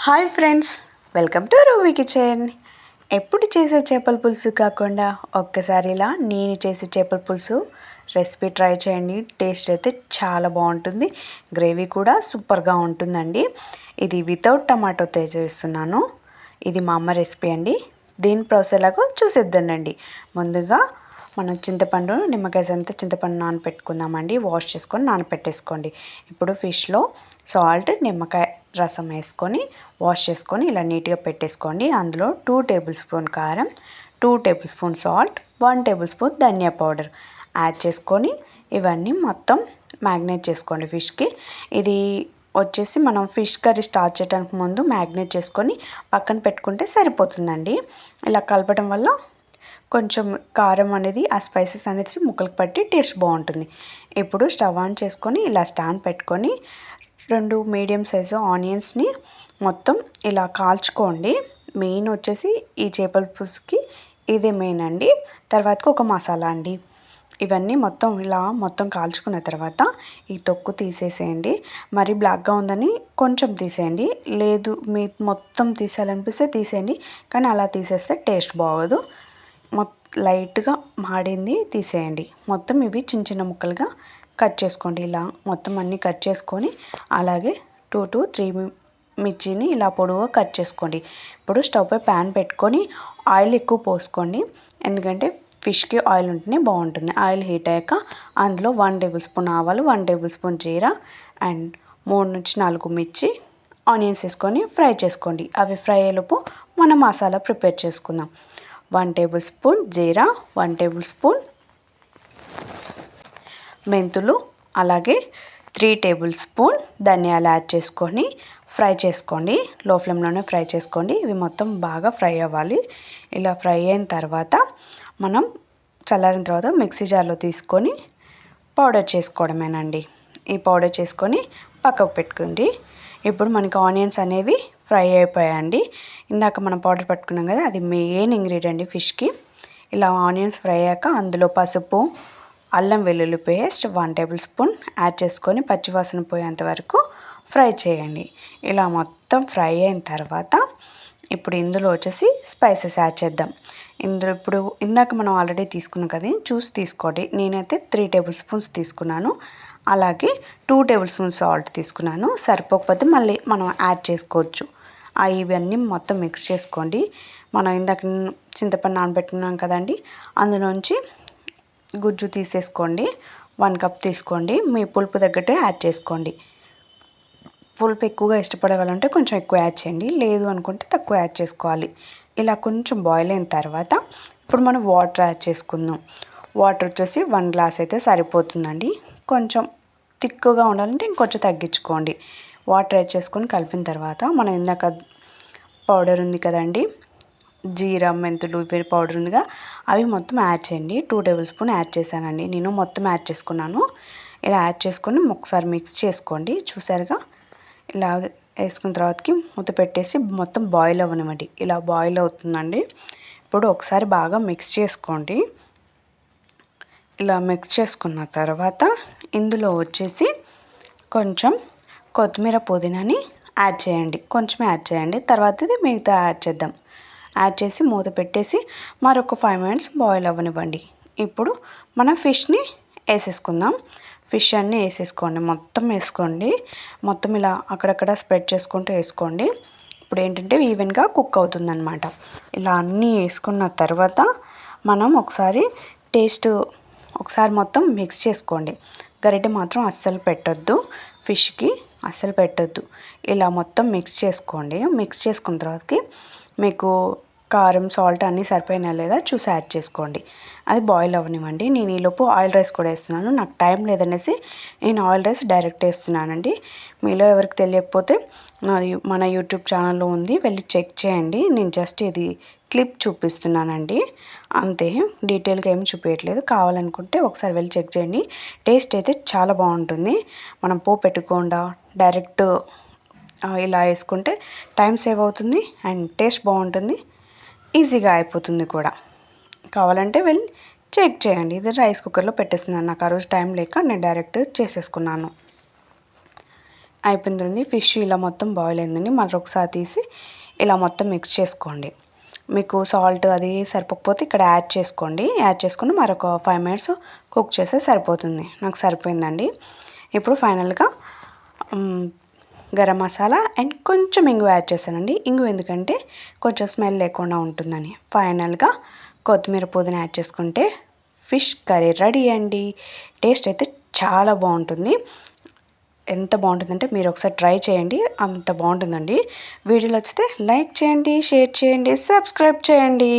Hi friends, welcome to Roovi kitchen. ఎప్పుడు చేసే చేపల పులుసు కాకుండా ఒక్కసారి ఇలా నేను చేసే చేపల పులుసు రెసిపీ ట్రై చేయండి. టేస్ట్ అయితే చాలా బాగుంటుంది, గ్రేవీ కూడా సూపర్గా ఉంటుందండి. ఇది వితౌట్ టమాటోతో చేస్తున్నాను. ఇది మా అమ్మ రెసిపీ అండి. దీని ప్రాసెస్ ఎలాగో చూసేద్దానండి. ముందుగా మనం చింతపండు నిమ్మకాయ అంతా చింతపండు నానపెట్టుకుందామండి. వాష్ చేసుకొని నానపెట్టేసుకోండి. ఇప్పుడు ఫిష్లో సాల్ట్ నిమ్మకాయ రసం వేసుకొని వాష్ చేసుకొని ఇలా నీట్గా పెట్టేసుకోండి. అందులో 2 టేబుల్ స్పూన్ కారం, 2 tablespoon salt, 1 tablespoon ధనియా పౌడర్ యాడ్ చేసుకొని ఇవన్నీ మొత్తం మ్యాగ్నేట్ చేసుకోండి. ఫిష్కి ఇది వచ్చేసి మనం ఫిష్ కర్రీ స్టార్ట్ చేయడానికి ముందు మ్యాగ్నేట్ చేసుకొని పక్కన పెట్టుకుంటే సరిపోతుందండి. ఇలా కలపడం వల్ల కొంచెం కారం అనేది ఆ స్పైసెస్ అనేది ముక్కలకు పట్టి టేస్ట్ బాగుంటుంది. ఇప్పుడు స్టవ్ ఆన్ చేసుకొని ఇలా స్టాండ్ పెట్టుకొని 2 మీడియం సైజు ఆనియన్స్ని మొత్తం ఇలా కాల్చుకోండి. మెయిన్ వచ్చేసి ఈ చేపల పులుసుకి ఇదే మెయిన్ అండి. తర్వాతకి ఒక మసాలా అండి. ఇవన్నీ మొత్తం కాల్చుకున్న తర్వాత ఈ తొక్కు తీసేసేయండి. మరి బ్లాక్గా ఉందని కొంచెం తీసేయండి, లేదు మీ మొత్తం తీసేయాలనిపిస్తే తీసేయండి. కానీ అలా తీసేస్తే టేస్ట్ బాగోదు. లైట్గా మాడింది తీసేయండి. మొత్తం ఇవి చిన్న చిన్న ముక్కలుగా కట్ చేసుకోండి. ఇలా మొత్తం అన్నీ కట్ చేసుకొని అలాగే 2 to 3 మిర్చిని ఇలా పొడవుగా కట్ చేసుకోండి. ఇప్పుడు స్టవ్ పై ప్యాన్ పెట్టుకొని ఆయిల్ ఎక్కువ పోసుకోండి, ఎందుకంటే ఫిష్కి ఆయిల్ ఉంటేనే బాగుంటుంది. ఆయిల్ హీట్ అయ్యాక అందులో 1 టేబుల్ స్పూన్ ఆవాలు, 1 టేబుల్ స్పూన్ జీరా అండ్ 3 నుంచి 4 మిర్చి ఆనియన్స్ వేసుకొని ఫ్రై చేసుకోండి. అవి ఫ్రై అయ్యేలోపు మనం మసాలా ప్రిపేర్ చేసుకుందాం. 1 టేబుల్ స్పూన్ జీరా, 1 టేబుల్ స్పూన్ మెంతులు, అలాగే 3 టేబుల్ స్పూన్ ధనియాలు యాడ్ చేసుకొని ఫ్రై చేసుకోండి. లో ఫ్లేమ్లోనే ఫ్రై చేసుకోండి. ఇవి మొత్తం బాగా ఫ్రై అవ్వాలి. ఇలా ఫ్రై అయిన తర్వాత మనం చల్లారిన తర్వాత మిక్సీ జార్లో తీసుకొని పౌడర్ చేసుకోవడమేనండి. ఈ పౌడర్ చేసుకొని పక్కకు పెట్టుకోండి. ఇప్పుడు మనకి ఆనియన్స్ అనేవి ఫ్రై అయిపోయాయండి. ఇందాక మనం పౌడర్ పట్టుకున్నాం కదా, అది మెయిన్ ఇంగ్రీడియంట్ ఫిష్కి. ఇలా ఆనియన్స్ ఫ్రై అయ్యాక అందులో పసుపు, అల్లం వెల్లుల్లి పేస్ట్ 1 టేబుల్ స్పూన్ యాడ్ చేసుకొని పచ్చివాసన పోయేంత వరకు ఫ్రై చేయండి. ఇలా మొత్తం ఫ్రై అయిన తర్వాత ఇప్పుడు ఇందులో వచ్చేసి స్పైసెస్ యాడ్ చేద్దాం. ఇప్పుడు ఇందాక మనం ఆల్రెడీ తీసుకున్నాం కదా, చూసి తీసుకోండి. నేనైతే 3 టేబుల్ స్పూన్స్ తీసుకున్నాను. అలాగే 2 టేబుల్ స్పూన్ సాల్ట్ తీసుకున్నాను. సరిపోకపోతే మళ్ళీ మనం యాడ్ చేసుకోవచ్చు. ఇవన్నీ మొత్తం మిక్స్ చేసుకోండి. మనం ఇందాక చింతపండు నానబెట్టుకున్నాం కదండి, అందులోంచి గుజ్జు తీసేసుకోండి. 1 కప్ తీసుకోండి. మీ పులుపు తగ్గట్టు యాడ్ చేసుకోండి. పులుపు ఎక్కువగా ఇష్టపడే వాళ్ళంటే కొంచెం ఎక్కువ యాడ్ చేయండి, లేదు అనుకుంటే తక్కువ యాడ్ చేసుకోవాలి. ఇలా కొంచెం బాయిల్ అయిన తర్వాత ఇప్పుడు మనం వాటర్ యాడ్ చేసుకుందాం. వాటర్ వచ్చేసి 1 గ్లాస్ అయితే సరిపోతుందండి. కొంచెం థిక్గా ఉండాలంటే ఇంకొంచెం తగ్గించుకోండి. వాటర్ యాడ్ చేసుకొని కలిపిన తర్వాత మనం ఇందాక పౌడర్ ఉంది కదండి, జీరా మెంతులు ఇవి పౌడర్ ఉందిగా, అవి మొత్తం యాడ్ చేయండి. 2 టేబుల్ స్పూన్ యాడ్ చేశానండి నేను. మొత్తం యాడ్ చేసుకున్నాను. ఇలా యాడ్ చేసుకొని ఒకసారి మిక్స్ చేసుకోండి. చూసారుగా, ఇలా వేసుకున్న తర్వాతకి మూత పెట్టేసి మొత్తం బాయిల్ అవ్వనివ్వండి. ఇలా బాయిల్ అవుతుందండి. ఇప్పుడు ఒకసారి బాగా మిక్స్ చేసుకోండి. ఇలా మిక్స్ చేసుకున్న తర్వాత ఇందులో వచ్చేసి కొంచెం కొత్తిమీర పుదీనాని యాడ్ చేయండి. కొంచెం యాడ్ చేయండి, తర్వాత ఇది మిగతా యాడ్ చేద్దాం. యాడ్ చేసి మూత పెట్టేసి మరొక 5 మినిట్స్ బాయిల్ అవ్వనివ్వండి. ఇప్పుడు మనం ఫిష్ని వేసేసుకుందాం. ఫిష్ అన్నీ వేసేసుకోండి, మొత్తం వేసుకోండి. మొత్తం ఇలా అక్కడక్కడ స్ప్రెడ్ చేసుకుంటూ వేసుకోండి. ఇప్పుడు ఏంటంటే ఈవెన్గా కుక్ అవుతుందన్నమాట. ఇలా అన్నీ వేసుకున్న తర్వాత మనం ఒకసారి మొత్తం మిక్స్ చేసుకోండి. గరిటె మాత్రం అస్సలు పెట్టొద్దు, ఫిష్కి అస్సలు పెట్టొద్దు. ఇలా మొత్తం మిక్స్ చేసుకోండి. మిక్స్ చేసుకున్న తర్వాతకి మీకు కారం సాల్ట్ అన్నీ సరిపోయినా లేదా చూసి యాడ్ చేసుకోండి. అది బాయిల్ అవ్వనివ్వండి. నేను ఈలోపు ఆయిల్ రైస్ కూడా వేస్తున్నాను. నాకు టైం లేదనేసి నేను ఆయిల్ రైస్ డైరెక్ట్ వేస్తున్నానండి. మీలో ఎవరికి తెలియకపోతే మన యూట్యూబ్ ఛానల్లో ఉంది, వెళ్ళి చెక్ చేయండి. నేను జస్ట్ ఇది క్లిప్ చూపిస్తున్నానండి, అంతే. డీటెయిల్గా ఏమి చూపించట్లేదు. కావాలనుకుంటే ఒకసారి వెళ్ళి చెక్ చేయండి. టేస్ట్ అయితే చాలా బాగుంటుంది. మనం పోపు పెట్టకుండా డైరెక్ట్ ఇలా వేసుకుంటే టైం సేవ్ అవుతుంది అండ్ టేస్ట్ బాగుంటుంది, ఈజీగా అయిపోతుంది కూడా. కావాలంటే వెళ్ళి చెక్ చేయండి. ఇది రైస్ కుక్కర్లో పెట్టేస్తున్నాను. నాకు ఆ రోజు టైం లేక నేను డైరెక్ట్ చేసేసుకున్నాను. అయిపోయిందండి. ఫిష్ ఇలా మొత్తం బాయిల్ అయిందండి. మరొకసారి తీసి ఇలా మొత్తం మిక్స్ చేసుకోండి. మీకు సాల్ట్ అది సరిపోకపోతే ఇక్కడ యాడ్ చేసుకోండి. యాడ్ చేసుకొని మరొక 5 మినిట్స్ కుక్ చేస్తే సరిపోతుంది. నాకు సరిపోయిందండి. ఇప్పుడు ఫైనల్గా గరం మసాలా అండ్ కొంచెం ఇంగువ యాడ్ చేశానండి. ఇంగువ ఎందుకంటే కొంచెం స్మెల్ లేకుండా ఉంటుందని. ఫైనల్గా కొత్తిమీర పుదీనా యాడ్ చేసుకుంటే ఫిష్ కర్రీ రెడీ అండి. టేస్ట్ అయితే చాలా బాగుంటుంది. ఎంత బాగుంటుందంటే మీరు ఒకసారి ట్రై చేయండి. అంత బాగుంటుందండి. వీడియోలు వచ్చితే లైక్ చేయండి, షేర్ చేయండి, సబ్స్క్రైబ్ చేయండి.